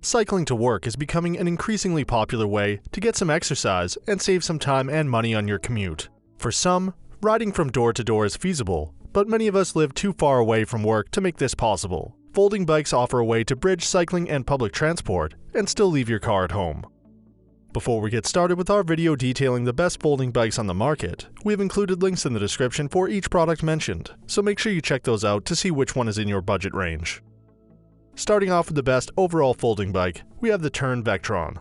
Cycling to work is becoming an increasingly popular way to get some exercise and save some time and money on your commute. For some, riding from door to door is feasible, but many of us live too far away from work to make this possible. Folding bikes offer a way to bridge cycling and public transport and still leave your car at home. Before we get started with our video detailing the best folding bikes on the market, we have included links in the description for each product mentioned, so make sure you check those out to see which one is in your budget range. Starting off with the best overall folding bike, we have the Tern Vektron.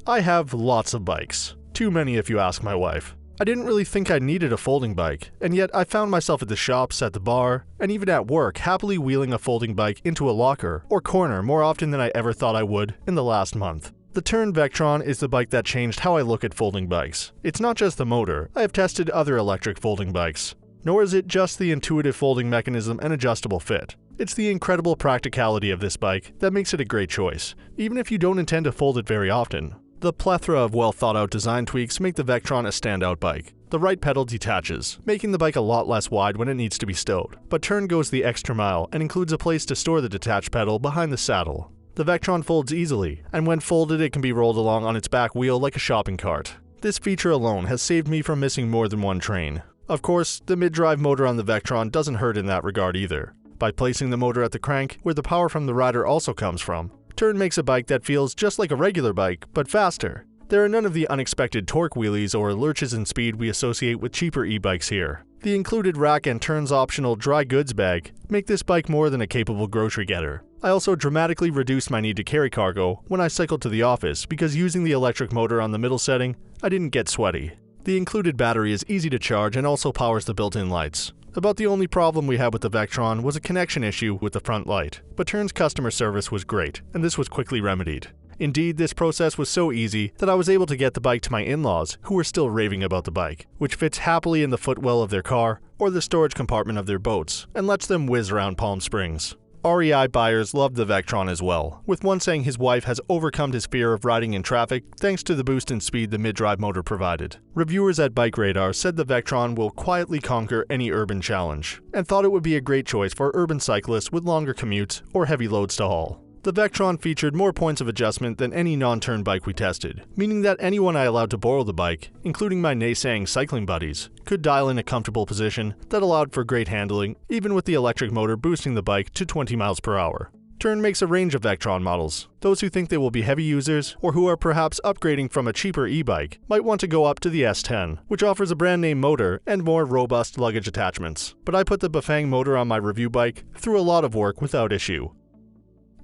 I have lots of bikes, too many if you ask my wife. I didn't really think I needed a folding bike, and yet I found myself at the shops, at the bar, and even at work happily wheeling a folding bike into a locker or corner more often than I ever thought I would in the last month. The Tern Vektron is the bike that changed how I look at folding bikes. It's not just the motor, I have tested other electric folding bikes. Nor is it just the intuitive folding mechanism and adjustable fit. It's the incredible practicality of this bike that makes it a great choice, even if you don't intend to fold it very often. The plethora of well-thought-out design tweaks make the Vektron a standout bike. The right pedal detaches, making the bike a lot less wide when it needs to be stowed, but Tern goes the extra mile and includes a place to store the detached pedal behind the saddle. The Vektron folds easily, and when folded it can be rolled along on its back wheel like a shopping cart. This feature alone has saved me from missing more than one train. Of course, the mid-drive motor on the Vektron doesn't hurt in that regard either. By placing the motor at the crank, where the power from the rider also comes from, Tern makes a bike that feels just like a regular bike, but faster. There are none of the unexpected torque wheelies or lurches in speed we associate with cheaper e-bikes here. The included rack and Tern's optional dry goods bag make this bike more than a capable grocery getter. I also dramatically reduced my need to carry cargo when I cycled to the office because using the electric motor on the middle setting, I didn't get sweaty. The included battery is easy to charge and also powers the built-in lights. About the only problem we had with the Vektron was a connection issue with the front light, but Tern's customer service was great, and this was quickly remedied. Indeed, this process was so easy that I was able to get the bike to my in-laws, who were still raving about the bike, which fits happily in the footwell of their car or the storage compartment of their boats, and lets them whiz around Palm Springs. REI buyers loved the Vektron as well, with one saying his wife has overcome his fear of riding in traffic thanks to the boost in speed the mid-drive motor provided. Reviewers at Bike Radar said the Vektron will quietly conquer any urban challenge, and thought it would be a great choice for urban cyclists with longer commutes or heavy loads to haul. The Vektron featured more points of adjustment than any non-Tern bike we tested, meaning that anyone I allowed to borrow the bike, including my naysaying cycling buddies, could dial in a comfortable position that allowed for great handling, even with the electric motor boosting the bike to 20 miles per hour. Tern makes a range of Vektron models. Those who think they will be heavy users, or who are perhaps upgrading from a cheaper e-bike, might want to go up to the S10, which offers a brand name motor and more robust luggage attachments. But I put the Bafang motor on my review bike through a lot of work without issue.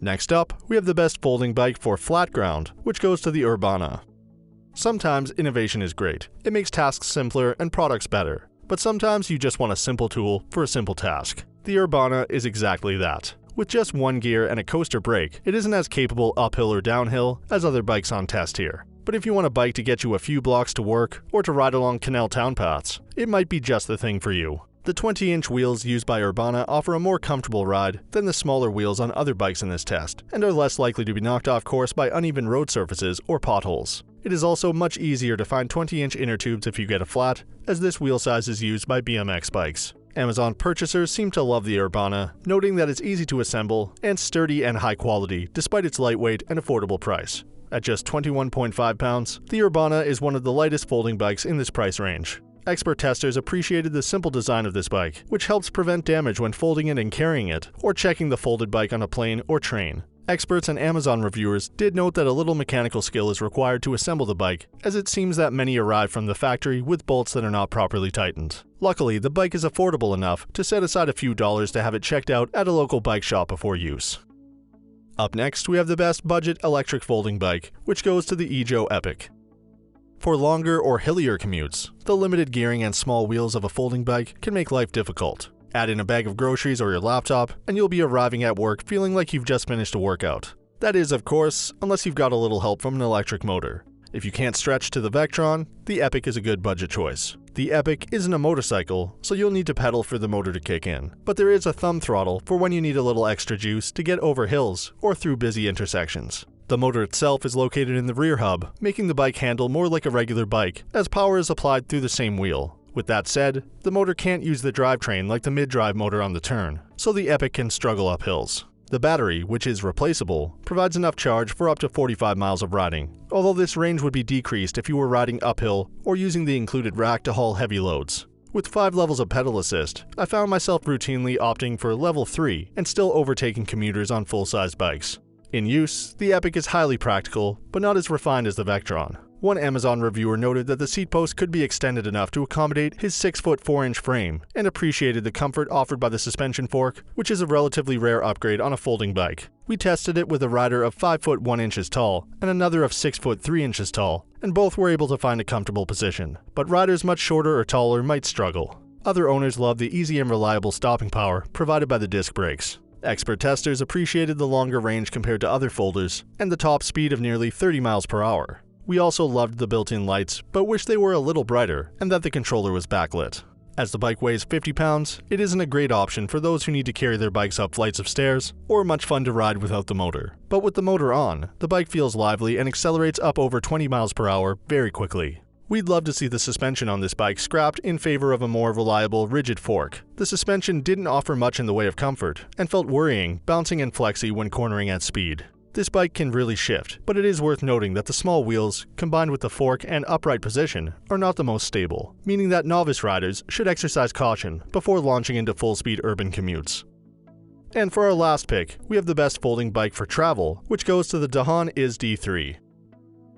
Next up, we have the best folding bike for flat ground, which goes to the Urbana. Sometimes innovation is great. It makes tasks simpler and products better. But sometimes you just want a simple tool for a simple task. The Urbana is exactly that. With just one gear and a coaster brake, it isn't as capable uphill or downhill as other bikes on test here. But if you want a bike to get you a few blocks to work or to ride along canal town paths, it might be just the thing for you. The 20-inch wheels used by Urbana offer a more comfortable ride than the smaller wheels on other bikes in this test, and are less likely to be knocked off course by uneven road surfaces or potholes. It is also much easier to find 20-inch inner tubes if you get a flat, as this wheel size is used by BMX bikes. Amazon purchasers seem to love the Urbana, noting that it's easy to assemble and sturdy and high quality despite its lightweight and affordable price. At just 21.5 pounds, the Urbana is one of the lightest folding bikes in this price range. Expert testers appreciated the simple design of this bike, which helps prevent damage when folding it and carrying it, or checking the folded bike on a plane or train. Experts and Amazon reviewers did note that a little mechanical skill is required to assemble the bike, as it seems that many arrive from the factory with bolts that are not properly tightened. Luckily, the bike is affordable enough to set aside a few dollars to have it checked out at a local bike shop before use. Up next, we have the best budget electric folding bike, which goes to the EEZZ Epik. For longer or hillier commutes, the limited gearing and small wheels of a folding bike can make life difficult. Add in a bag of groceries or your laptop, and you'll be arriving at work feeling like you've just finished a workout. That is, of course, unless you've got a little help from an electric motor. If you can't stretch to the Vektron, the Epik is a good budget choice. The Epik isn't a motorcycle, so you'll need to pedal for the motor to kick in, but there is a thumb throttle for when you need a little extra juice to get over hills or through busy intersections. The motor itself is located in the rear hub, making the bike handle more like a regular bike, as power is applied through the same wheel. With that said, the motor can't use the drivetrain like the mid-drive motor on the Tern, so the Epik can struggle up hills. The battery, which is replaceable, provides enough charge for up to 45 miles of riding, although this range would be decreased if you were riding uphill or using the included rack to haul heavy loads. With 5 levels of pedal assist, I found myself routinely opting for level 3 and still overtaking commuters on full-sized bikes. In use, the Epik is highly practical, but not as refined as the Vektron. One Amazon reviewer noted that the seat post could be extended enough to accommodate his 6-foot 4-inch frame and appreciated the comfort offered by the suspension fork, which is a relatively rare upgrade on a folding bike. We tested it with a rider of 5 foot 1 inches tall and another of 6 foot 3 inches tall, and both were able to find a comfortable position, but riders much shorter or taller might struggle. Other owners love the easy and reliable stopping power provided by the disc brakes. Expert testers appreciated the longer range compared to other folders and the top speed of nearly 30 miles per hour. We also loved the built-in lights, but wished they were a little brighter and that the controller was backlit. As the bike weighs 50 pounds, it isn't a great option for those who need to carry their bikes up flights of stairs, or much fun to ride without the motor. But with the motor on, the bike feels lively and accelerates up over 20 miles per hour very quickly. We'd love to see the suspension on this bike scrapped in favor of a more reliable, rigid fork. The suspension didn't offer much in the way of comfort, and felt worrying, bouncing and flexy when cornering at speed. This bike can really shift, but it is worth noting that the small wheels, combined with the fork and upright position, are not the most stable, meaning that novice riders should exercise caution before launching into full-speed urban commutes. And for our last pick, we have the best folding bike for travel, which goes to the Dahon EEZZ D3.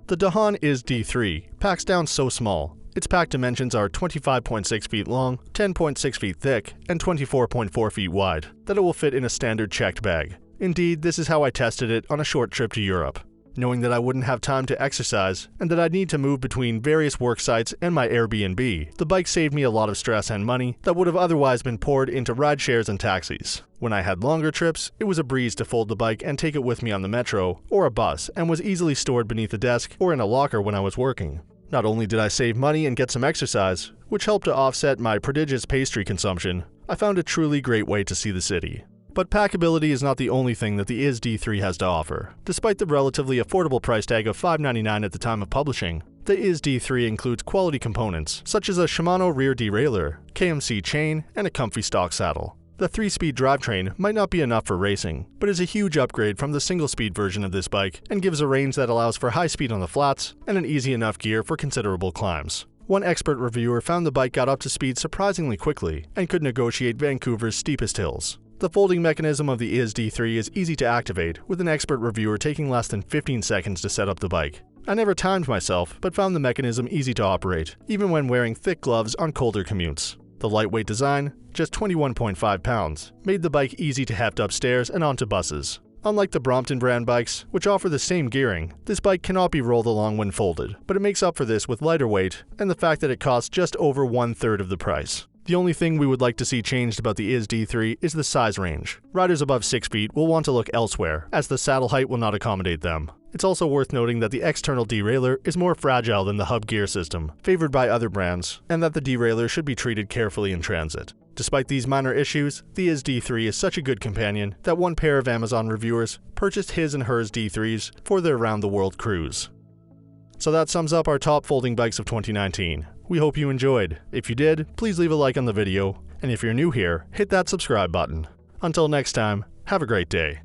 The Dahon EEZZ D3 packs down so small. Its pack dimensions are 25.6 feet long, 10.6 feet thick, and 24.4 feet wide, that it will fit in a standard checked bag. Indeed, this is how I tested it on a short trip to Europe. Knowing that I wouldn't have time to exercise, and that I'd need to move between various work sites and my Airbnb, the bike saved me a lot of stress and money that would have otherwise been poured into ride shares and taxis. When I had longer trips, it was a breeze to fold the bike and take it with me on the metro or a bus, and was easily stored beneath a desk or in a locker when I was working. Not only did I save money and get some exercise, which helped to offset my prodigious pastry consumption, I found a truly great way to see the city. But packability is not the only thing that the EEZZ D3 has to offer. Despite the relatively affordable price tag of $599 at the time of publishing, the EEZZ D3 includes quality components such as a Shimano rear derailleur, KMC chain, and a comfy stock saddle. The 3-speed drivetrain might not be enough for racing, but is a huge upgrade from the single-speed version of this bike and gives a range that allows for high speed on the flats and an easy enough gear for considerable climbs. One expert reviewer found the bike got up to speed surprisingly quickly and could negotiate Vancouver's steepest hills. The folding mechanism of the EEZZ D3 is easy to activate, with an expert reviewer taking less than 15 seconds to set up the bike. I never timed myself, but found the mechanism easy to operate, even when wearing thick gloves on colder commutes. The lightweight design, just 21.5 pounds, made the bike easy to heft upstairs and onto buses. Unlike the Brompton brand bikes, which offer the same gearing, this bike cannot be rolled along when folded, but it makes up for this with lighter weight and the fact that it costs just over 1/3 of the price. The only thing we would like to see changed about the EEZZ D3 is the size range. Riders above 6 feet will want to look elsewhere, as the saddle height will not accommodate them. It's also worth noting that the external derailleur is more fragile than the hub gear system, favored by other brands, and that the derailleur should be treated carefully in transit. Despite these minor issues, the EEZZ D3 is such a good companion that one pair of Amazon reviewers purchased his and hers D3s for their round-the-world cruise. So that sums up our top folding bikes of 2019. We hope you enjoyed. If you did, please leave a like on the video, and if you're new here, hit that subscribe button. Until next time, have a great day.